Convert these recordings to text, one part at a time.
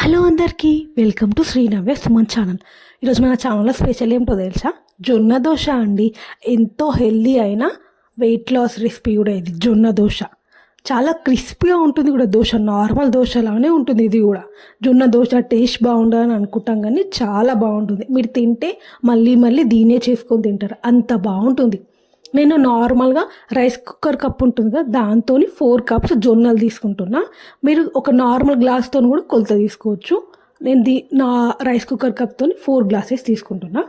Hello అందరికీ welcome to Srinavya Suman channel. ఈరోజు మన ఛానల్లో స్పెషల్ ఏంటో తెలుసా? జొన్న దోశ అండి. ఎంతో హెల్దీ అయిన వెయిట్ లాస్ రెసిపీ కూడా ఇది జొన్న దోశ. చాలా క్రిస్పీగా ఉంటుంది కూడా దోశ, నార్మల్ దోశలానే ఉంటుంది ఇది కూడా. జొన్న దోశ టేస్ట్ బాగుండదని అనుకుంటాం కానీ చాలా బాగుంటుంది. మీరు తింటే మళ్ళీ మళ్ళీ దీనే చేసుకొని తింటారు, అంత బాగుంటుంది. నేను నార్మల్గా రైస్ కుక్కర్ కప్ ఉంటుంది కదా, దాంతో 4 కప్స్ జొన్నలు తీసుకుంటున్నా. మీరు ఒక నార్మల్ గ్లాస్తో కూడా కొలత తీసుకోవచ్చు. నేను నా రైస్ కుక్కర్ కప్తో 4 గ్లాసెస్ తీసుకుంటున్నా.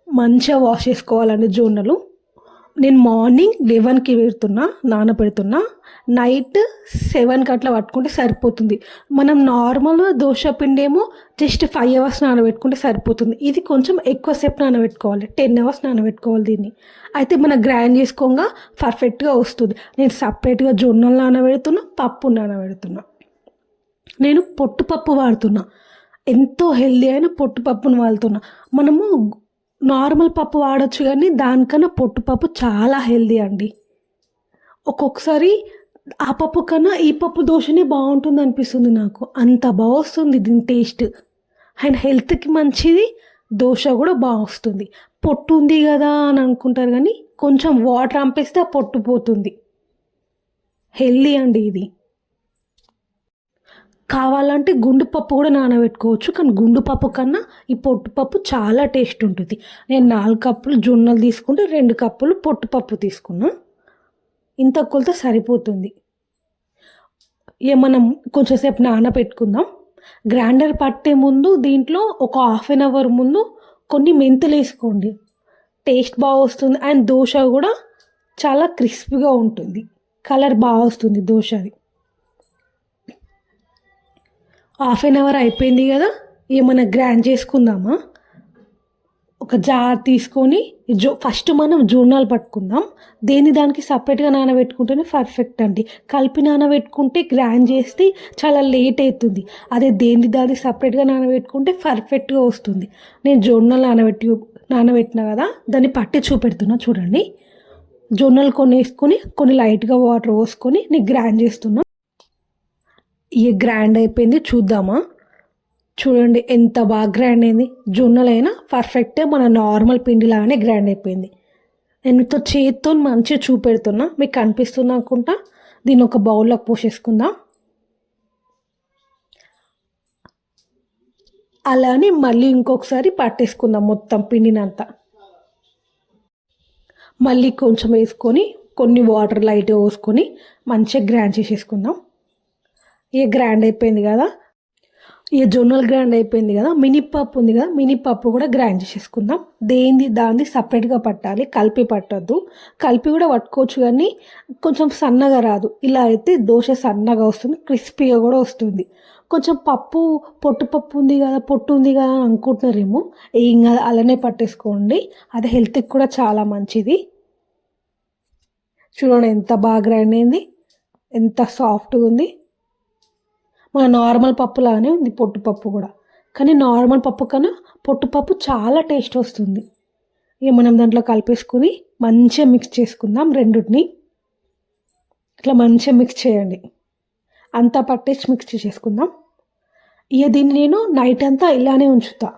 మంచిగా వాష్ చేసుకోవాలండి జొన్నలు. నేను మార్నింగ్ 11కి నానబెడుతున్నా. నైట్ 7కి అట్లా పట్టుకుంటే సరిపోతుంది. మనం నార్మల్ దోశ పిండి ఏమో జస్ట్ 5 అవర్స్ నానబెట్టుకుంటే సరిపోతుంది. ఇది కొంచెం ఎక్కువసేపు నానబెట్టుకోవాలి, 10 అవర్స్ నానబెట్టుకోవాలి దీన్ని. అయితే మనం గ్రైండ్ చేసుకోగా పర్ఫెక్ట్గా వస్తుంది. నేను సపరేట్గా జొన్నలు నానబెడుతున్నా, పప్పు నానబెడుతున్నా. నేను పొట్టుపప్పు వాడుతున్నా, ఎంతో హెల్దీ అయిన పొట్టుపప్పును వాడుతున్నా. మనము నార్మల్ పప్పు వాడచ్చు కానీ దానికన్నా పొట్టుపప్పు చాలా హెల్దీ అండి. ఒక్కొక్కసారి ఆ పప్పు కన్నా ఈ పప్పు దోశనే బాగుంటుంది అనిపిస్తుంది నాకు, అంత బాగా వస్తుంది దీని టేస్ట్. అండ్ హెల్త్కి మంచిది, దోశ కూడా బాగా వస్తుంది. పొట్టు ఉంది కదా అని అనుకుంటారు కానీ కొంచెం వాటర్ అంపేస్తే ఆ పొట్టు పోతుంది. హెల్దీ అండి ఇది. కావాలంటే గుండు పప్పు కూడా నానబెట్టుకోవచ్చు, కానీ గుండు పప్పు కన్నా ఈ పొట్టుపప్పు చాలా టేస్ట్ ఉంటుంది. నేను 4 కప్పులు జొన్నలు తీసుకుంటే 2 కప్పులు పొట్టుపప్పు తీసుకున్నా. ఇంత కొలత సరిపోతుంది. మనం కొంచెంసేపు నానబెట్టుకుందాం. గ్రైండర్ పట్టే ముందు దీంట్లో ఒక హాఫ్ అన్ అవర్ ముందు కొన్ని మెంతులు వేసుకోండి, టేస్ట్ బాగా వస్తుంది. అండ్ దోశ కూడా చాలా క్రిస్పీగా ఉంటుంది, కలర్ బాగా వస్తుంది దోశది. హాఫ్ అన్ అవర్ అయిపోయింది కదా, ఏమైనా గ్రైండ్ చేసుకుందామా? ఒక జార్ తీసుకొని ఫస్ట్ మనం జొన్నలు పట్టుకుందాం. దానికి సపరేట్గా నానబెట్టుకుంటేనే పర్ఫెక్ట్ అండి. కలిపి నానబెట్టుకుంటే గ్రైండ్ చేస్తే చాలా లేట్ అవుతుంది. అదే దాన్ని సపరేట్గా నానబెట్టుకుంటే పర్ఫెక్ట్గా వస్తుంది. నేను జొన్నలు నానబెట్టినా కదా, దాన్ని పట్టి చూపెడుతున్నా చూడండి. జొన్నలు కొన్ని వేసుకొని కొన్ని లైట్గా వాటర్ పోసుకొని నేను గ్రైండ్ చేస్తున్నా. ఇక గ్రైండ్ అయిపోయింది, చూద్దామా? చూడండి ఎంత బాగా గ్రైండ్ అయింది. జొన్నలైనా పర్ఫెక్ట్గా మన నార్మల్ పిండిలాగానే గ్రైండ్ అయిపోయింది. నేను చేతితో మంచిగా చూపెడుతున్నా, మీకు కనిపిస్తుంది అనుకుంటా. దీన్ని ఒక బౌల్లోకి పోసేసుకుందాం. అలానే మళ్ళీ ఇంకొకసారి పట్టేసుకుందాం మొత్తం పిండినంతా. మళ్ళీ కొంచెం వేసుకొని కొన్ని వాటర్ లైట్గా పోసుకొని మంచిగా గ్రైండ్ చేసేసుకుందాం. ఇక గ్రైండ్ అయిపోయింది కదా, ఇక జొన్నలు గ్రైండ్ అయిపోయింది కదా, మినప్పప్పు ఉంది కదా, మినప్పప్పు కూడా గ్రైండ్ చేసేసుకుందాం. దాన్ని సపరేట్గా పట్టాలి, కలిపి పట్టద్దు. కలిపి కూడా పట్టుకోవచ్చు కానీ కొంచెం సన్నగా రాదు. ఇలా అయితే దోశ సన్నగా వస్తుంది, క్రిస్పీగా కూడా వస్తుంది. కొంచెం పొట్టుపప్పు ఉంది కదా, పొట్టు ఉంది కదా అని అనుకుంటున్నారేమో, ఏం కాదు, అలానే పట్టేసుకోండి. అది హెల్త్కి కూడా చాలా మంచిది. చూడండి ఎంత బాగా గ్రైండ్ అయింది, ఎంత సాఫ్ట్గా ఉంది. మన నార్మల్ పప్పులానే ఉంది పొట్టుపప్పు కూడా, కానీ నార్మల్ పప్పు కన్నా పొట్టుపప్పు చాలా టేస్ట్ వస్తుంది. ఇక మనం దాంట్లో కలిపేసుకుని మంచిగా మిక్స్ చేసుకుందాం. రెండుని ఇట్లా మంచిగా మిక్స్ చేయండి, అంతా పట్టేసి మిక్స్ చేసుకుందాం. ఇక దీన్ని నేను నైట్ అంతా ఇలానే ఉంచుతా,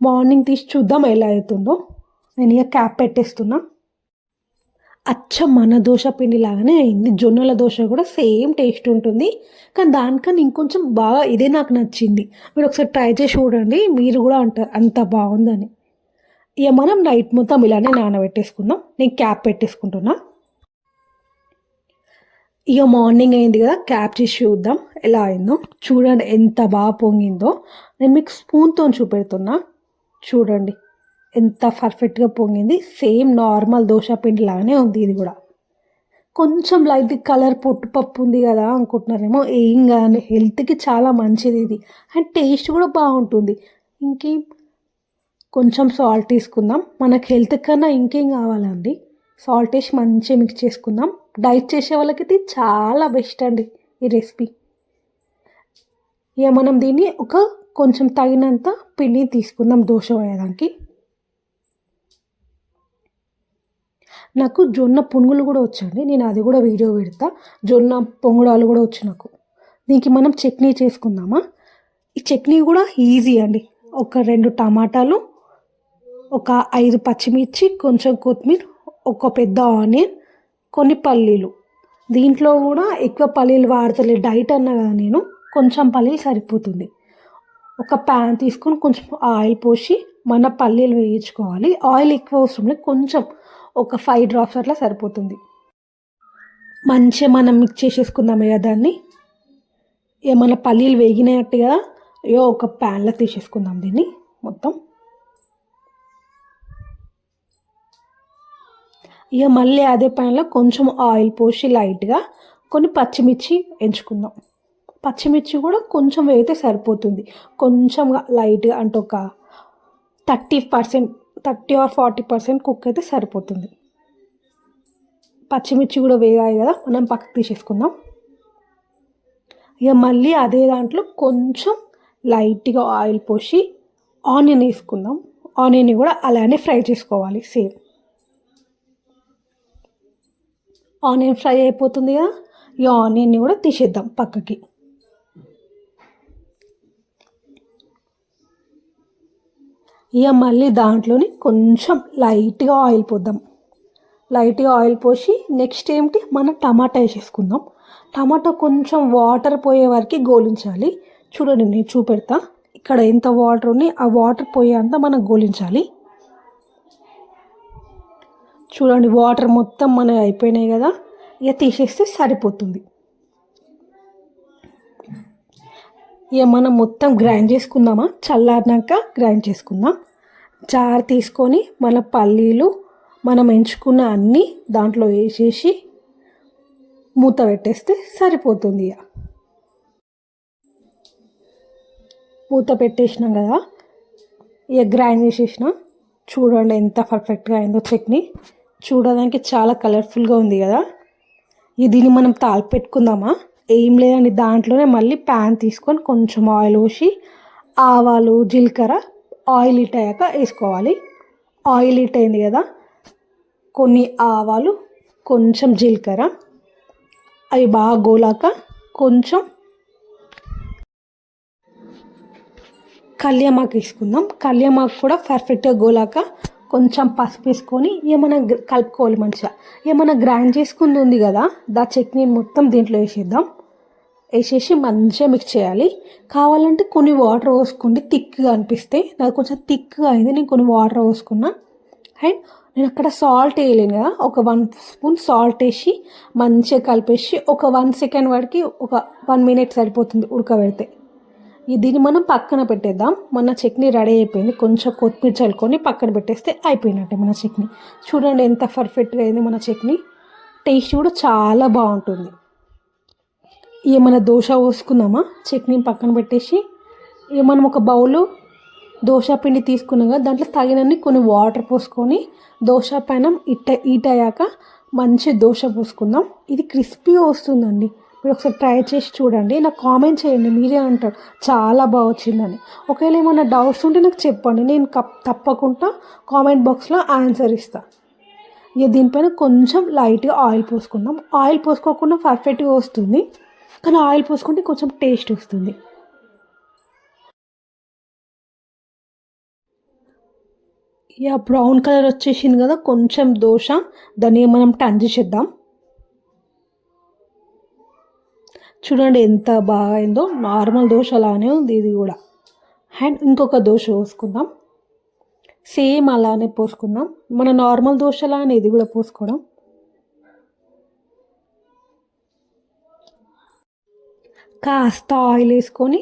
మార్నింగ్ తీసి చూద్దాం ఎలా అవుతుందో. నేను ఇక క్యాప్ పెట్టేస్తున్నా. అచ్చం మన దోశ పిండి లాగానే అయింది. జొన్నల దోశ కూడా సేమ్ టేస్ట్ ఉంటుంది, కానీ దానికన్నా ఇంకొంచెం బాగా ఇదే నాకు నచ్చింది. మీరు ఒకసారి ట్రై చేసి చూడండి, మీరు కూడా అంటారు అంత బాగుందని. ఇక మనం నైట్ మొత్తం ఇలానే నానబెట్టేసుకుందాం. నేను క్యాప్ పెట్టేసుకుంటున్నా. ఇక మార్నింగ్ అయింది కదా, క్యాప్ చేసి చూద్దాం ఎలా అయిందో. చూడండి ఎంత బాగా పొంగిందో. నేను మీకు స్పూన్తో చూపెడుతున్నా, చూడండి ఎంత పర్ఫెక్ట్గా పొంగింది. సేమ్ నార్మల్ దోశ పిండి లాగానే ఉంది ఇది కూడా. కొంచెం లైట్ కలర్ పొట్టుపప్పు ఉంది కదా అనుకుంటున్నారేమో, ఏం కానీ హెల్త్కి చాలా మంచిది ఇది. అండ్ టేస్ట్ కూడా బాగుంటుంది. ఇంకేం కొంచెం సాల్ట్ తీసుకుందాం. మనకు హెల్త్ కన్నా ఇంకేం కావాలండి, సాల్ట్ వేసి మంచిగా మిక్స్ చేసుకుందాం. డైట్ చేసే వాళ్ళకి చాలా బెస్ట్ అండి ఈ రెసిపీ. ఇక మనం దీన్ని కొంచెం తగినంత పిండిని తీసుకుందాం దోశ వేయడానికి. నాకు జొన్న పునుగులు కూడా వచ్చండి, నేను అది కూడా వీడియో పెడతా. జొన్న పొంగడాలు కూడా వచ్చు నాకు. దీనికి మనం చట్నీ చేసుకుందామా. ఈ చట్నీ కూడా ఈజీ అండి. ఒక 2 టమాటాలు, ఒక 5 పచ్చిమిర్చి, కొంచెం కొత్తిమీర, ఒక పెద్ద ఆనియన్, కొన్ని పల్లీలు. దీంట్లో కూడా ఎక్కువ పల్లీలు వాడతలే, డైట్ అన్నా కదా నేను, కొంచెం పల్లీలు సరిపోతుంది. ఒక ప్యాన్ తీసుకొని కొంచెం ఆయిల్ పోసి మన పల్లీలు వేయించుకోవాలి. ఆయిల్ ఎక్కువ అవసరం లేదు, కొంచెం ఒక 5 డ్రాప్స్ అట్లా సరిపోతుంది. మంచిగా మనం మిక్స్ చేసేసుకుందాం ఇక దాన్ని. ఏమన్నా పల్లీలు వేగినట్టుగా ఒక ప్యాన్లో తీసేసుకుందాం దీన్ని మొత్తం. ఇక మళ్ళీ అదే ప్యాన్లో కొంచెం ఆయిల్ పోసి లైట్గా కొన్ని పచ్చిమిర్చి ఎంచుకుందాం. పచ్చిమిర్చి కూడా కొంచెం వేగితే సరిపోతుంది. కొంచెం లైట్గా అంటే ఒక 30 or 40% కుక్ అయితే సరిపోతుంది. పచ్చిమిర్చి కూడా వేగాయి కదా, మనం పక్కకు తీసేసుకుందాం. ఇక మళ్ళీ అదే దాంట్లో కొంచెం లైట్గా ఆయిల్ పోసి ఆనియన్ వేసుకుందాం. ఆనియన్ని కూడా అలానే ఫ్రై చేసుకోవాలి సేమ్. ఆనియన్ ఫ్రై అయిపోతుంది కదా, ఈ ఆనియన్ని కూడా తీసేద్దాం పక్కకి. ఇక మళ్ళీ దాంట్లోని కొంచెం లైట్గా ఆయిల్ పోద్దాం. లైట్గా ఆయిల్ పోసి నెక్స్ట్ ఏంటి, మనం టమాటా వేసేసుకుందాం. టమాటా కొంచెం వాటర్ పోయే వరకు గోలించాలి. చూడండి నేను చూపెడతా, ఇక్కడ ఎంత వాటర్ ఉన్నాయి ఆ వాటర్ పోయేంత మనం గోలించాలి. చూడండి వాటర్ మొత్తం మనకి అయిపోయినాయి కదా, ఇక తీసేస్తే సరిపోతుంది. ఇక మనం మొత్తం గ్రైండ్ చేసుకుందామా, చల్లారినాక గ్రైండ్ చేసుకుందాం. జార్ తీసుకొని మన పల్లీలు మనం ఎంచుకున్న అన్నీ దాంట్లో వేసేసి మూత పెట్టేస్తే సరిపోతుంది. ఇక మూత పెట్టేసినాం కదా, ఇక గ్రైండ్ చేసేసిన. చూడండి ఎంత పర్ఫెక్ట్గా అయిందో చట్నీ. చూడడానికి చాలా కలర్ఫుల్గా ఉంది కదా. దీన్ని మనం తాలింపు పెట్టుకుందామా. ఏం లేదండి, దాంట్లోనే మళ్ళీ ప్యాన్ తీసుకొని కొంచెం ఆయిల్ పోసి ఆవాలు, జీలకర్ర ఆయిల్ హీట్ అయ్యాక వేసుకోవాలి. ఆయిల్ హీట్ అయింది కదా, కొన్ని ఆవాలు, కొంచెం జీలకర్ర, అవి బాగా గోలాక కొంచెం కళ్యామాకు వేసుకుందాం. కళ్యామాకు కూడా పర్ఫెక్ట్గా గోలాక కొంచెం పసుపు వేసుకొని ఏమైనా కలుపుకోవాలి మంచిగా. ఏమైనా గ్రైండ్ చేసుకుంది ఉంది కదా, చట్నీ మొత్తం దీంట్లో వేసేద్దాం. వేసేసి మంచిగా మిక్స్ చేయాలి. కావాలంటే కొన్ని వాటర్ పోసుకోండి, థిక్గా అనిపిస్తే. నాకు కొంచెం థిక్గా అయింది, నేను కొన్ని వాటర్ పోసుకున్నా. అండ్ నేను అక్కడ సాల్ట్ వేయలేను కదా, ఒక 1 స్పూన్ సాల్ట్ వేసి మంచిగా కలిపేసి ఒక 1 సెకండ్ వరకు, ఒక 1 మినిట్ సరిపోతుంది ఉడకబెడితే. దీన్ని మనం పక్కన పెట్టేద్దాం. మన చట్నీ రెడీ అయిపోయింది. కొంచెం కొత్తిమీర చల్లుకొని పక్కన పెట్టేస్తే అయిపోయినట్టే మన చట్నీ. చూడండి ఎంత పర్ఫెక్ట్గా అయింది మన చట్నీ. టేస్ట్ కూడా చాలా బాగుంటుంది. ఏమైనా దోశ పోసుకుందామా, చట్నీ పక్కన పెట్టేసి. మనం ఒక బౌలు దోశ పిండి తీసుకున్నాం కదా, దాంట్లో తగినన్ని కొన్ని వాటర్ పోసుకొని దోశ పైన హీట్ అయ్యాక మంచి దోశ పోసుకుందాం. ఇది క్రిస్పీగా వస్తుందండి. మీరు ఒకసారి ట్రై చేసి చూడండి, నాకు కామెంట్ చేయండి. మీరే అంటారు చాలా బాగా వచ్చిందని. ఒకవేళ ఏమైనా డౌట్స్ ఉంటే నాకు చెప్పండి, నేను తప్పకుండా కామెంట్ బాక్స్లో ఆన్సర్ ఇస్తాను. ఇక దీనిపైన కొంచెం లైట్గా ఆయిల్ పోసుకుందాం. ఆయిల్ పోసుకోకుండా పర్ఫెక్ట్గా వస్తుంది, కానీ ఆయిల్ పోసుకుంటే కొంచెం టేస్ట్ వస్తుంది. ఇక బ్రౌన్ కలర్ వచ్చేసింది కదా కొంచెం దోశ, దాన్ని మనం టర్న్ చేసేద్దాం. చూడండి ఎంత బాగా అయిందో, నార్మల్ దోశ లానే ఉంది ఇది కూడా. అండ్ ఇంకొక దోశ పోసుకుందాం, సేమ్ అలానే పోసుకుందాం. మన నార్మల్ దోశలానే ఇది కూడా పోసుకోవడం. కాస్త ఆయిల్ వేసుకొని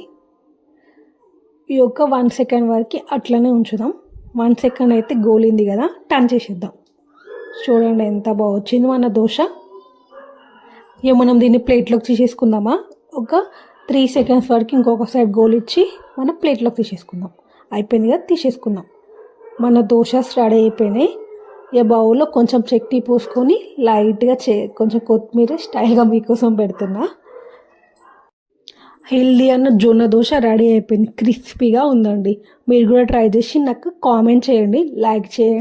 ఈ యొక్క 1 సెకండ్ వరకు అట్లనే ఉంచుదాం. 1 సెకండ్ అయితే గోలింది కదా, టర్న్ చేసేద్దాం. చూడండి ఎంత బాగా వచ్చింది మన దోశ. ఇక మనం దీన్ని ప్లేట్లోకి తీసేసుకుందామా. ఒక 3 సెకండ్స్ వరకు ఇంకొక సైడ్ గోలిచ్చి మనం ప్లేట్లోకి తీసేసుకుందాం. అయిపోయింది కదా, తీసేసుకుందాం. మన దోశ రెడీ అయిపోయినాయి. ఇక బౌల్లో కొంచెం చట్నీ పోసుకొని లైట్గా కొంచెం కొత్తిమీర స్టైల్గా మీకోసం పెడుతున్నా. హెల్దీ అన్న జొన్న దోశ రెడీ అయిపోయింది. క్రిస్పీగా ఉందండి. మీరు కూడా ట్రై చేసి నాకు కామెంట్ చేయండి, లైక్ చేయండి.